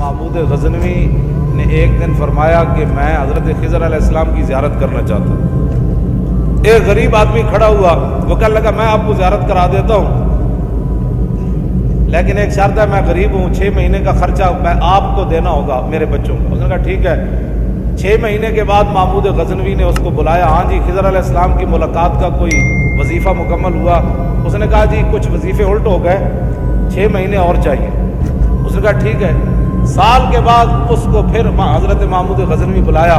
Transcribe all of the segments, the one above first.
محمود غزنوی نے ایک دن فرمایا کہ میں حضرت خضر علیہ السلام کی زیارت کرنا چاہتا ہوں۔ ایک غریب آدمی کھڑا ہوا، وہ کہنے لگا میں آپ کو زیارت کرا دیتا ہوں، لیکن ایک شرط ہے، میں غریب ہوں، 6 مہینے کا خرچہ میں آپ کو دینا ہوگا میرے بچوں کو۔ اس نے کہا ٹھیک ہے۔ 6 مہینے کے بعد محمود غزنوی نے اس کو بلایا، ہاں جی خضر علیہ السلام کی ملاقات کا کوئی وظیفہ مکمل ہوا؟ اس نے کہا جی کچھ وظیفے الٹ ہو گئے، 6 مہینے اور چاہیے۔ اس نے کہا ٹھیک ہے۔ سال کے بعد اس کو پھر حضرت محمود غزنوی بلایا،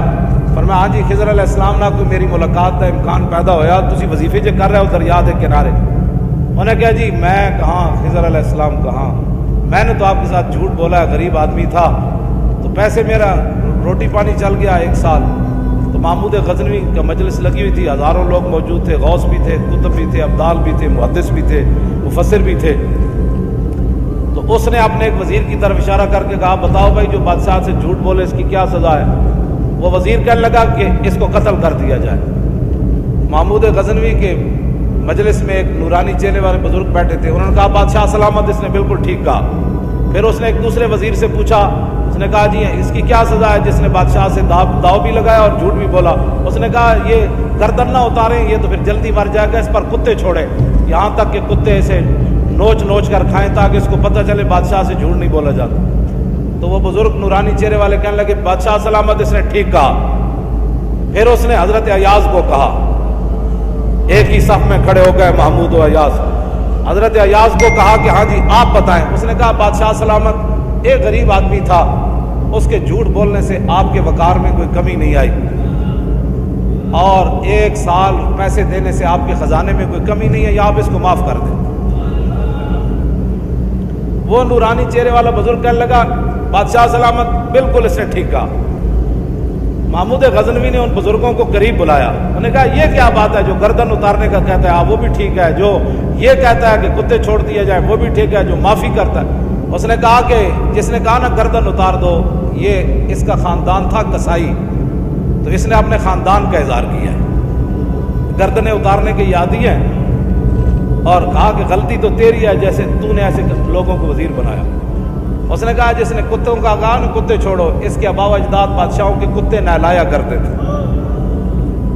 فرمایا ہاں جی خضر علیہ السلام نہ کوئی میری ملاقات کا امکان پیدا ہویا، تسی وظیفے جو کر رہے ہو دریا کے کنارے؟ انہوں نے کہا جی میں کہاں، خضر علیہ السلام کہاں، میں نے تو آپ کے ساتھ جھوٹ بولا ہے، غریب آدمی تھا تو پیسے میرا روٹی پانی چل گیا 1 سال۔ تو محمود غزنوی کا مجلس لگی ہوئی تھی، ہزاروں لوگ موجود تھے، غوث بھی تھے، کتب بھی تھے، ابدال بھی تھے، محدث بھی تھے، مفسر بھی تھے۔ تو اس نے اپنے ایک وزیر کی طرف اشارہ کر کے کہا بتاؤ بھائی جو بادشاہ سے جھوٹ بولے اس کی کیا سزا ہے؟ وہ وزیر کہنے لگا کہ اس کو قتل کر دیا جائے۔ محمود غزنوی کے مجلس میں ایک نورانی چہرے والے بزرگ بیٹھے تھے، انہوں نے کہا بادشاہ سلامت، اس نے بالکل ٹھیک کہا۔ پھر اس نے ایک دوسرے وزیر سے پوچھا، اس نے کہا جی اس کی کیا سزا ہے جس نے بادشاہ سے داؤ بھی لگایا اور جھوٹ بھی بولا؟ اس نے کہا یہ گردن نہ اتاریں، یہ تو پھر جلدی مر جائے گا، اس پر کتے چھوڑے، یہاں تک کہ کتے اسے نوچ نوچ کر کھائیں تاکہ اس کو پتہ چلے بادشاہ سے جھوٹ نہیں بولا جاتا۔ تو وہ بزرگ نورانی چہرے والے کہنے لگے بادشاہ سلامت، اس نے ٹھیک کہا۔ پھر اس نے حضرت ایاز کو کہا، ایک ہی صف میں کھڑے ہو گئے محمود و ایاز۔ حضرت ایاز کو کہا کہ ہاں جی آپ بتائیں۔ اس نے کہا بادشاہ سلامت، ایک غریب آدمی تھا، اس کے جھوٹ بولنے سے آپ کے وقار میں کوئی کمی نہیں آئی، اور 1 سال پیسے دینے سے آپ کے خزانے میں کوئی کمی نہیں ہے، یا آپ اس کو معاف کر دیں۔ وہ نورانی چہرے والا بزرگ کہنے لگا بادشاہ سلامت بالکل اس نے ٹھیک کہا۔ محمود غزنوی نے ان بزرگوں کو قریب بلایا، انہوں نے کہا یہ کیا بات ہے، جو گردن اتارنے کا کہتا ہے وہ بھی ٹھیک ہے، جو یہ کہتا ہے کہ کتے چھوڑ دیے جائیں وہ بھی ٹھیک ہے، جو معافی کرتا ہے۔ اس نے کہا کہ جس نے کہا نا گردن اتار دو، یہ اس کا خاندان تھا کسائی، تو اس نے اپنے خاندان کا اظہار کیا ہے، گردنیں اتارنے کے عادی ہیں، اور کہا کہ غلطی تو تیری ہے، جیسے تو نے ایسے لوگوں کو وزیر بنایا۔ اس نے کہا جس نے کتوں کا کہا نا کتے چھوڑو، اس کے آباء و اجداد بادشاہوں کے کتے نہلایا کرتے تھے،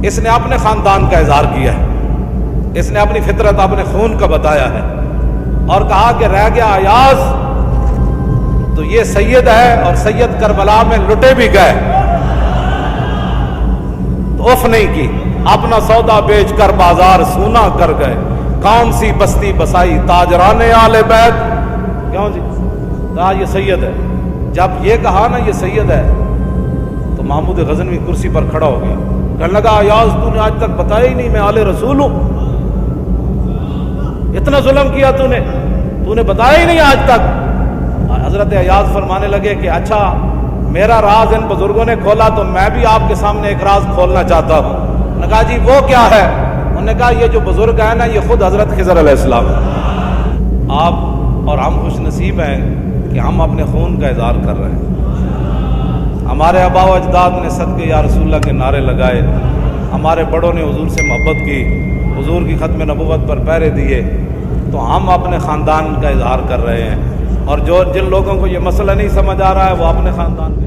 اس نے اپنے خاندان کا اظہار کیا ہے، اس نے اپنی فطرت اپنے خون کا بتایا ہے، اور کہا کہ رہ گیا ایاز تو یہ سید ہے، اور سید کربلا میں لٹے بھی گئے تو اف نہیں کی، اپنا سودا بیچ کر بازار سونا کر گئے، کون سی بستی بسائی تاجران آل بیت۔ کیوں جی کہا یہ سید ہے۔ جب یہ کہا نا یہ سید ہے تو محمود غزنوی کرسی پر کھڑا ہو گیا، کہنے لگا ایاز تو نے آج تک بتایا ہی نہیں میں آل رسول ہوں، اتنا ظلم کیا تو نے بتایا ہی نہیں آج تک۔ حضرت ایاز فرمانے لگے کہ اچھا میرا راز ان بزرگوں نے کھولا تو میں بھی آپ کے سامنے ایک راز کھولنا چاہتا ہوں۔ انہوں نے کہا جی وہ کیا ہے؟ انہوں نے کہا یہ جو بزرگ ہے نا یہ خود حضرت خضر علیہ السلام ہے۔ آپ اور ہم خوش نصیب ہیں کہ ہم اپنے خون کا اظہار کر رہے ہیں۔ ہمارے آباء و اجداد نے صدقے یا رسول اللہ کے نعرے لگائے، ہمارے بڑوں نے حضور سے محبت کی، حضور کی ختم نبوت پر پہرے دیے، تو ہم اپنے خاندان کا اظہار کر رہے ہیں، اور جن لوگوں کو یہ مسئلہ نہیں سمجھ آ رہا ہے وہ اپنے خاندان کے